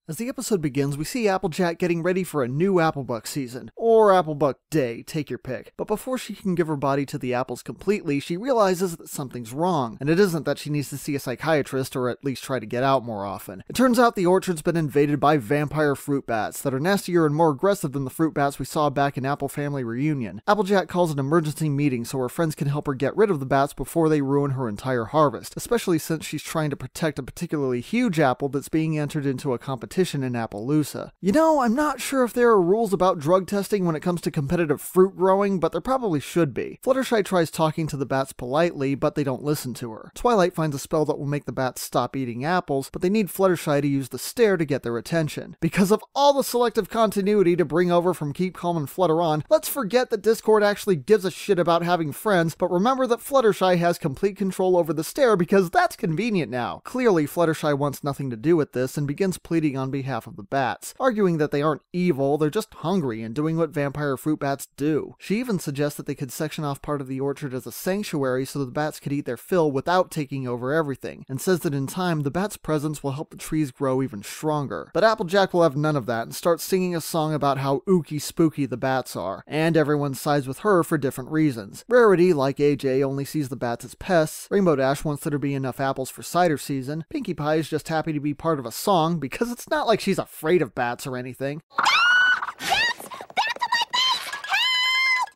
As the episode begins, we see Applejack getting ready for a new Applebuck season, or Applebuck Day, take your pick. But before she can give her body to the apples completely, she realizes that something's wrong, and it isn't that she needs to see a psychiatrist or at least try to get out more often. It turns out the orchard's been invaded by vampire fruit bats that are nastier and more aggressive than the fruit bats we saw back in Apple Family Reunion. Applejack calls an emergency meeting so her friends can help her get rid of the bats before they ruin her entire harvest, especially since she's trying to protect a particularly huge apple that's being entered into a competition in Appaloosa. You know, I'm not sure if there are rules about drug testing when it comes to competitive fruit growing, but there probably should be. Fluttershy tries talking to the bats politely, but they don't listen to her. Twilight finds a spell that will make the bats stop eating apples, but they need Fluttershy to use the stare to get their attention. Because of all the selective continuity to bring over from Keep Calm and Flutter On, let's forget that Discord actually gives a shit about having friends, but remember that Fluttershy has complete control over the stare because that's convenient now. Clearly, Fluttershy wants nothing to do with this and begins pleading on behalf of the bats, arguing that they aren't evil, they're just hungry and doing what vampire fruit bats do. She even suggests that they could section off part of the orchard as a sanctuary so the bats could eat their fill without taking over everything, and says that in time the bats' presence will help the trees grow even stronger. But Applejack will have none of that and starts singing a song about how ooky spooky the bats are, and everyone sides with her for different reasons. Rarity, like AJ, only sees the bats as pests. Rainbow Dash wants there to be enough apples for cider season. Pinkie Pie is just happy to be part of a song because it's not like she's afraid of bats or anything.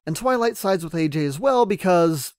And Twilight sides with AJ as well because,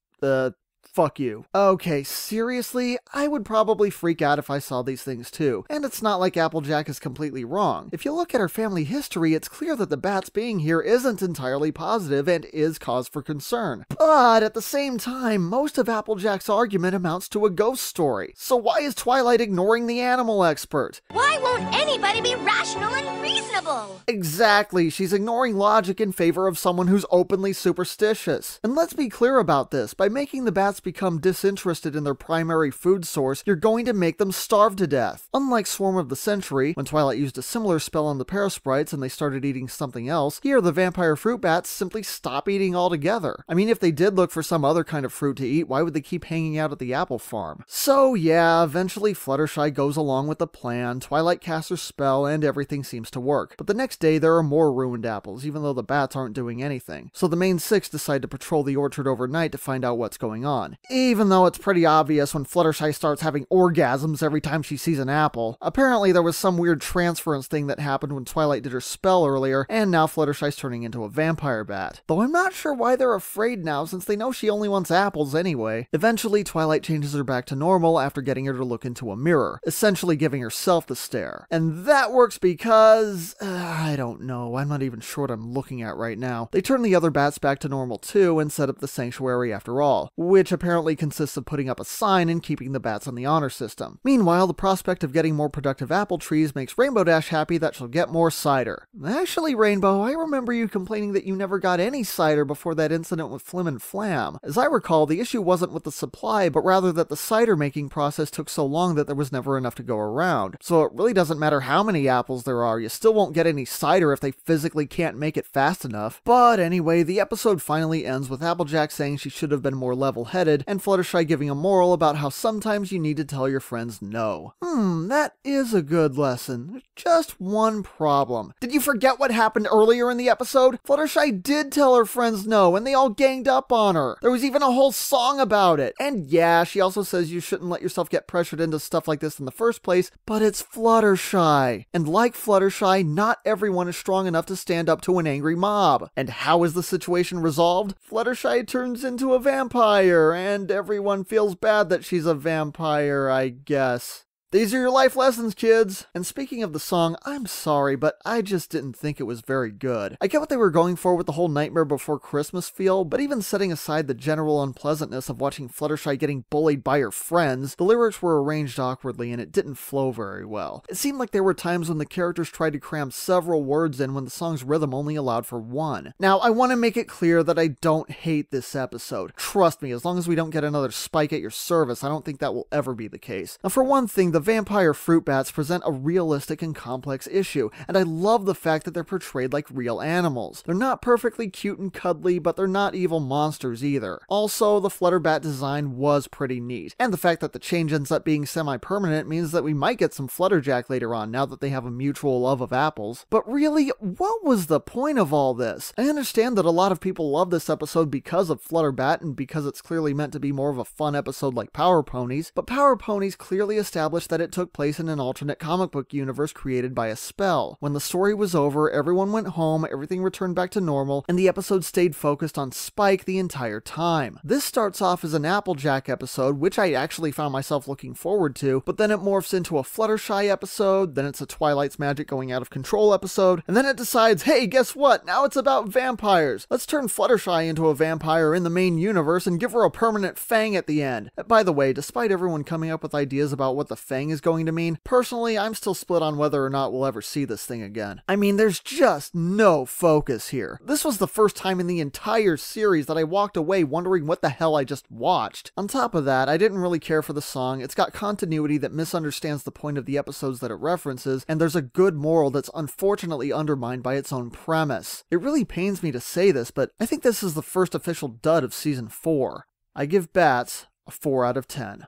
fuck you. Okay, seriously? I would probably freak out if I saw these things too. And it's not like Applejack is completely wrong. If you look at her family history, it's clear that the bats being here isn't entirely positive and is cause for concern. But at the same time, most of Applejack's argument amounts to a ghost story. So why is Twilight ignoring the animal expert? Why won't anybody be rational and reasonable? Exactly, she's ignoring logic in favor of someone who's openly superstitious. And let's be clear about this, by making the bats become disinterested in their primary food source, you're going to make them starve to death. Unlike Swarm of the Century, when Twilight used a similar spell on the parasprites and they started eating something else, here the vampire fruit bats simply stop eating altogether. I mean, if they did look for some other kind of fruit to eat, why would they keep hanging out at the apple farm? So yeah, eventually Fluttershy goes along with the plan, Twilight casts her spell, and everything seems to work. But the next day there are more ruined apples, even though the bats aren't doing anything. So the main six decide to patrol the orchard overnight to find out what's going on. Even though it's pretty obvious when Fluttershy starts having orgasms every time she sees an apple. Apparently there was some weird transference thing that happened when Twilight did her spell earlier, and now Fluttershy's turning into a vampire bat. Though I'm not sure why they're afraid now, since they know she only wants apples anyway. Eventually, Twilight changes her back to normal after getting her to look into a mirror, essentially giving herself the stare. And that works because... I don't know, I'm not even sure what I'm looking at right now. They turn the other bats back to normal too, and set up the sanctuary after all, which apparently consists of putting up a sign and keeping the bats on the honor system. Meanwhile, the prospect of getting more productive apple trees makes Rainbow Dash happy that she'll get more cider. Actually, Rainbow, I remember you complaining that you never got any cider before that incident with Flim and Flam. As I recall, the issue wasn't with the supply, but rather that the cider making process took so long that there was never enough to go around. So it really doesn't matter how many apples there are, you still won't get any cider if they physically can't make it fast enough. But anyway, the episode finally ends with Applejack saying she should have been more level-headed, and Fluttershy giving a moral about how sometimes you need to tell your friends no. That is a good lesson. There's just one problem. Did you forget what happened earlier in the episode? Fluttershy did tell her friends no, and they all ganged up on her. There was even a whole song about it. And yeah, she also says you shouldn't let yourself get pressured into stuff like this in the first place, but it's Fluttershy. And like Fluttershy, not everyone is strong enough to stand up to an angry mob. And how is the situation resolved? Fluttershy turns into a vampire, and everyone feels bad that she's a vampire, I guess. These are your life lessons, kids! And speaking of the song, I'm sorry, but I just didn't think it was very good. I get what they were going for with the whole Nightmare Before Christmas feel, but even setting aside the general unpleasantness of watching Fluttershy getting bullied by her friends, the lyrics were arranged awkwardly and it didn't flow very well. It seemed like there were times when the characters tried to cram several words in when the song's rhythm only allowed for one. Now, I want to make it clear that I don't hate this episode. Trust me, as long as we don't get another spike at your service, I don't think that will ever be the case. Now, for one thing, the vampire fruit bats present a realistic and complex issue, and I love the fact that they're portrayed like real animals. They're not perfectly cute and cuddly, but they're not evil monsters either. Also, the Flutterbat design was pretty neat, and the fact that the change ends up being semi-permanent means that we might get some Flutterjack later on now that they have a mutual love of apples. But really, what was the point of all this? I understand that a lot of people love this episode because of Flutterbat and because it's clearly meant to be more of a fun episode like Power Ponies, but Power Ponies clearly established that it took place in an alternate comic book universe created by a spell. When the story was over, everyone went home, everything returned back to normal, and the episode stayed focused on Spike the entire time. This starts off as an Applejack episode, which I actually found myself looking forward to, but then it morphs into a Fluttershy episode, then it's a Twilight's Magic Going Out of Control episode, and then it decides, hey, guess what? Now it's about vampires. Let's turn Fluttershy into a vampire in the main universe and give her a permanent fang at the end. By the way, despite everyone coming up with ideas about what the fang is going to mean, personally, I'm still split on whether or not we'll ever see this thing again. I mean, there's just no focus here. This was the first time in the entire series that I walked away wondering what the hell I just watched. On top of that, I didn't really care for the song. It's got continuity that misunderstands the point of the episodes that it references, and there's a good moral that's unfortunately undermined by its own premise. It really pains me to say this, but I think this is the first official dud of season 4. I give Bats a 4 out of 10.